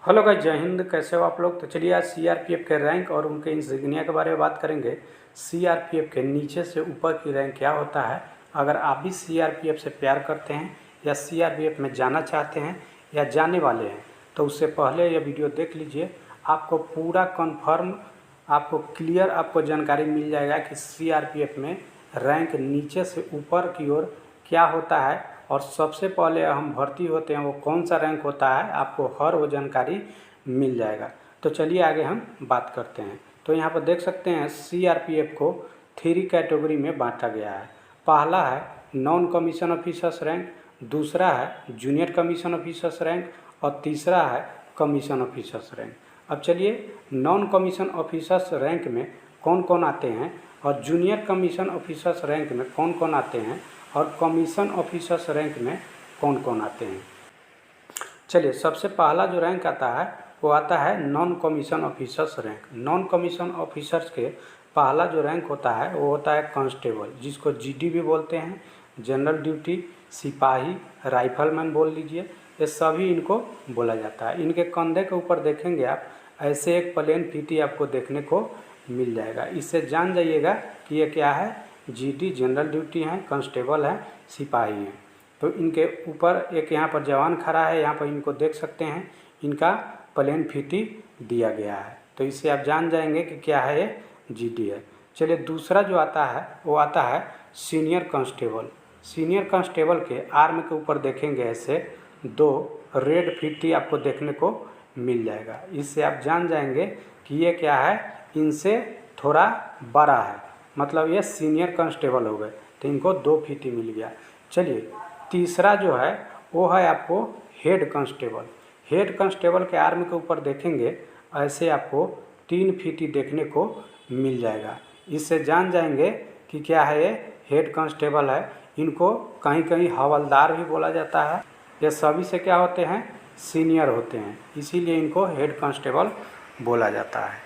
Hello guys, जय हिंद। कैसे हो आप लोग। तो चलिए आज सीआरपीएफ के रैंक और उनके इंसिग्निया के बारे में बात करेंगे। सीआरपीएफ के नीचे से ऊपर की रैंक क्या होता है। अगर आप भी सीआरपीएफ से प्यार करते हैं या सीआरपीएफ में जाना चाहते हैं या जाने वाले हैं तो उससे पहले यह वीडियो देख लीजिए। आपको पूरा कन्फर्म, आपको क्लियर आपको जानकारी मिल जाएगा कि सीआरपीएफ में रैंक नीचे से ऊपर की ओर क्या होता है और सबसे पहले हम भर्ती होते हैं वो कौन सा रैंक होता है, आपको हर वो जानकारी मिल जाएगा। तो चलिए आगे हम बात करते हैं। तो यहाँ पर देख सकते हैं सीआरपीएफ को 3 कैटेगरी में बांटा गया है। पहला है नॉन कमीशन ऑफिसर्स रैंक, दूसरा है जूनियर कमीशन ऑफिसर्स रैंक और तीसरा है कमीशन ऑफिसर्स रैंक। अब चलिए नॉन कमीशन ऑफिसर्स रैंक में कौन कौन आते हैं और जूनियर कमीशन ऑफिसर्स रैंक में कौन कौन आते हैं और कमीशन ऑफिसर्स रैंक में कौन कौन आते हैं। चलिए सबसे पहला जो रैंक आता है वो आता है non commission officers rank. Non commission officers के पहला जो रैंक होता है वो होता है कांस्टेबल, जिसको जीडी भी बोलते हैं, जनरल ड्यूटी, सिपाही, राइफलमैन बोल लीजिए, ये सभी इनको बोला जाता है। इनके कंधे के ऊपर देखेंगे आप ऐसे एक प्लेन फीती आपको देखने को मिल जाएगा। इससे जान जाइएगा कि ये क्या है, जीडी जनरल ड्यूटी है, कांस्टेबल है, सिपाही हैं। तो इनके ऊपर एक यहाँ पर जवान खड़ा है, यहाँ पर इनको देख सकते हैं, इनका प्लेन फीती दिया गया है। तो इससे आप जान जाएंगे कि क्या है, ये जीडी है। चलिए दूसरा जो आता है वो आता है सीनियर कांस्टेबल। सीनियर कांस्टेबल के आर्म के ऊपर देखेंगे ऐसे 2 रेड फीती आपको देखने को मिल जाएगा। इससे आप जान जाएंगे कि ये क्या है, इनसे थोड़ा बड़ा है, मतलब ये सीनियर कांस्टेबल हो गए, तो इनको 2 फीती मिल गया। चलिए तीसरा जो है वो है आपको हेड कांस्टेबल। हेड कांस्टेबल के आर्म के ऊपर देखेंगे ऐसे आपको 3 फीती देखने को मिल जाएगा। इससे जान जाएंगे कि क्या है, ये हेड कांस्टेबल है। इनको कहीं कहीं हवलदार भी बोला जाता है। ये सभी से क्या होते हैं, सीनियर होते हैं, इसीलिए इनको हेड कांस्टेबल बोला जाता है।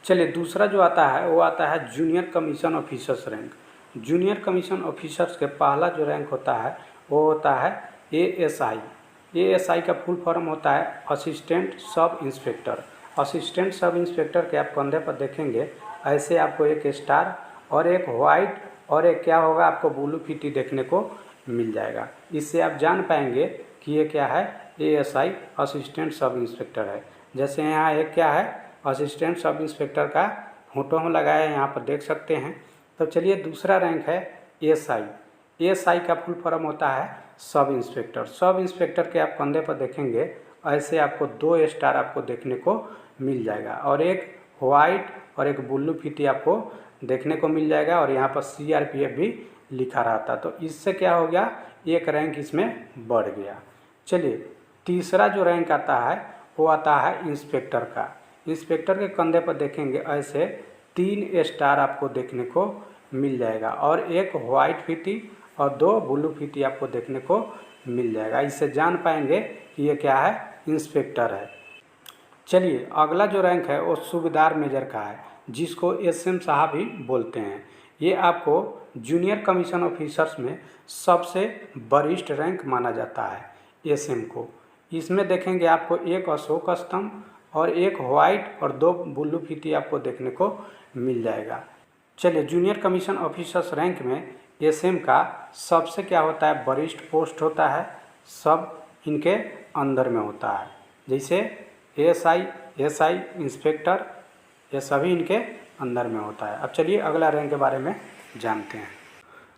चलिए दूसरा जो आता है वो आता है junior commission officers rank. Junior commission officers के पहला जो रैंक होता है वो होता है एएसआई। एएसआई का फुल फॉर्म होता है assistant sub inspector. Assistant sub inspector के आप कंधे पर देखेंगे ऐसे आपको एक स्टार और एक वाइट और एक क्या होगा, आपको ब्लू फीती देखने को मिल जाएगा। इससे आप जान पाएंगे कि ये क्या है, एएसआई असिस्टेंट सब इंस्पेक्टर है। जैसे यहाँ एक क्या है, असिस्टेंट सब इंस्पेक्टर का फोटो हम लगाया है, यहाँ पर देख सकते हैं। तो चलिए दूसरा रैंक है एएसआई। एएसआई का फुल फॉर्म होता है सब इंस्पेक्टर। सब इंस्पेक्टर के आप कंधे पर देखेंगे ऐसे आपको 2 स्टार आपको देखने को मिल जाएगा और एक वाइट और एक ब्लू फीती आपको देखने को मिल जाएगा और यहाँ पर सीआरपीएफ भी लिखा रहता। तो इससे क्या हो गया, एक रैंक इसमें बढ़ गया। चलिए तीसरा जो रैंक आता है वो आता है इंस्पेक्टर का। इंस्पेक्टर के कंधे पर देखेंगे ऐसे 3 स्टार आपको देखने को मिल जाएगा और एक वाइट फीती और 2 ब्लू फीती आपको देखने को मिल जाएगा। इससे जान पाएंगे कि ये क्या है, इंस्पेक्टर है। चलिए अगला जो रैंक है वो सूबेदार मेजर का है, जिसको एसएम साहब भी बोलते हैं। ये आपको जूनियर कमीशन ऑफिसर्स में सबसे वरिष्ठ रैंक माना जाता है एसएम को। इसमें देखेंगे आपको एक अशोक स्तंभ और एक वाइट और 2 ब्लू फीती आपको देखने को मिल जाएगा। चलिए जूनियर कमीशन ऑफिसर्स रैंक में एसएम का सबसे क्या होता है, वरिष्ठ पोस्ट होता है, सब इनके अंदर में होता है। जैसे एएसआई, एसआई, इंस्पेक्टर, ये सभी इनके अंदर में होता है। अब चलिए अगला रैंक के बारे में जानते हैं।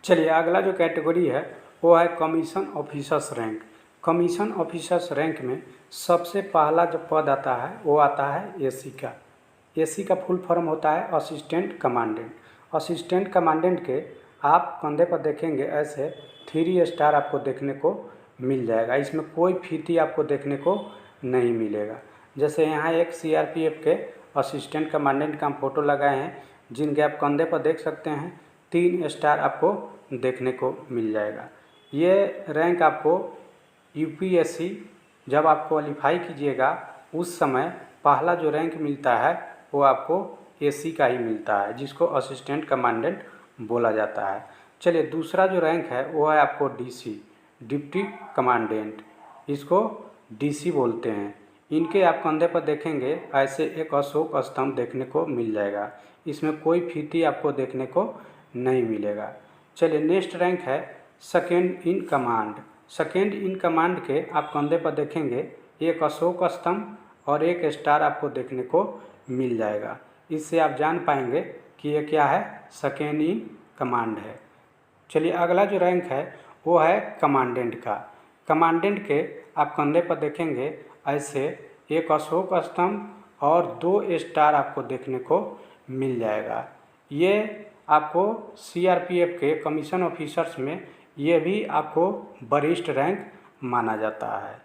चलिए अगला जो कैटेगरी है वो है commission officers rank. Commission officers rank में सबसे पहला जो पद आता है वो आता है एसी का। एसी का फुल फॉर्म होता है असिस्टेंट कमांडेंट। असिस्टेंट कमांडेंट के आप कंधे पर देखेंगे ऐसे 3 स्टार आपको देखने को मिल जाएगा। इसमें कोई फीती आपको देखने को नहीं मिलेगा। जैसे यहाँ एक सीआरपीएफ के असिस्टेंट कमांडेंट का हम फोटो लगाए हैं, जिनके आप कंधे पर देख सकते हैं 3 स्टार आपको देखने को मिल जाएगा। ये रैंक आपको यूपीएससी जब आप क्वालिफाई कीजिएगा उस समय पहला जो रैंक मिलता है वो आपको एसी का ही मिलता है, जिसको असिस्टेंट कमांडेंट बोला जाता है। चलिए दूसरा जो रैंक है वो है आपको डीसी, डिप्टी कमांडेंट, इसको डीसी बोलते हैं। इनके आप कंधे पर देखेंगे ऐसे एक अशोक स्तंभ देखने को मिल जाएगा। इसमें कोई फीती आपको देखने को नहीं मिलेगा। चलिए नेक्स्ट रैंक है second in command. Second in command के आप कंधे पर देखेंगे एक अशोक स्तंभ और एक स्टार आपको देखने को मिल जाएगा। इससे आप जान पाएंगे कि ये क्या है, सेकेंड इन कमांड है। चलिए अगला जो रैंक है वो है कमांडेंट का। कमांडेंट के आप कंधे पर देखेंगे ऐसे एक अशोक स्तंभ और 2 स्टार आपको देखने को मिल जाएगा। ये आपको सीआरपीएफ के कमीशन ऑफिसर्स में ये भी आपको वरिष्ठ रैंक माना जाता है।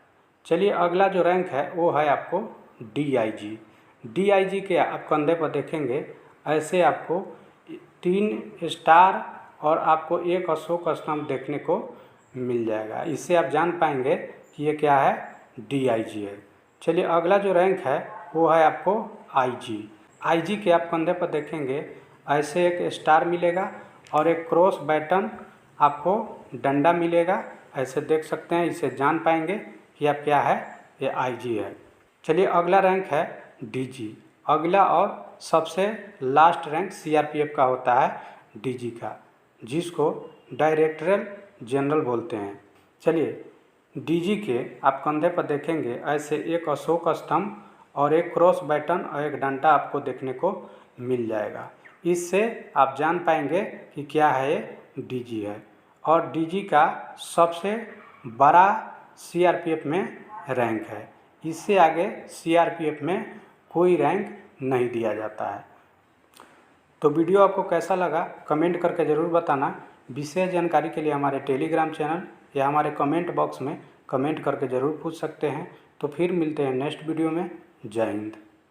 चलिए अगला जो रैंक है वो है आपको डीआईजी। डीआईजी के आप कंधे पर देखेंगे ऐसे आपको 3 स्टार और आपको एक अशोक स्तंभ देखने को मिल जाएगा। इससे आप जान पाएंगे कि ये क्या है, डीआईजी है। चलिए अगला जो रैंक है वो है आपको आईजी। आईजी के आप कंधे पर देखेंगे ऐसे एक स्टार मिलेगा और एक क्रॉस बैटन आपको डंडा मिलेगा। ऐसे देख सकते हैं, इससे जान पाएंगे कि आप क्या है, ये आईजी है। चलिए अगला रैंक है डीजी। अगला और सबसे लास्ट रैंक सीआरपीएफ का होता है डीजी का, जिसको डायरेक्टरल जनरल बोलते हैं। चलिए डीजी के आप कंधे पर देखेंगे ऐसे एक अशोक स्तंभ और एक क्रॉस बैटन और एक डंडा आपको देखने को मिल जाएगा। इससे आप जान पाएंगे कि क्या है, ये डीजी है। और डीजी का सबसे बड़ा सीआरपीएफ में रैंक है। इससे आगे सीआरपीएफ में कोई रैंक नहीं दिया जाता है। तो वीडियो आपको कैसा लगा कमेंट करके ज़रूर बताना। विशेष जानकारी के लिए हमारे टेलीग्राम चैनल या हमारे कमेंट बॉक्स में कमेंट करके ज़रूर पूछ सकते हैं। तो फिर मिलते हैं नेक्स्ट वीडियो में। जय हिंद।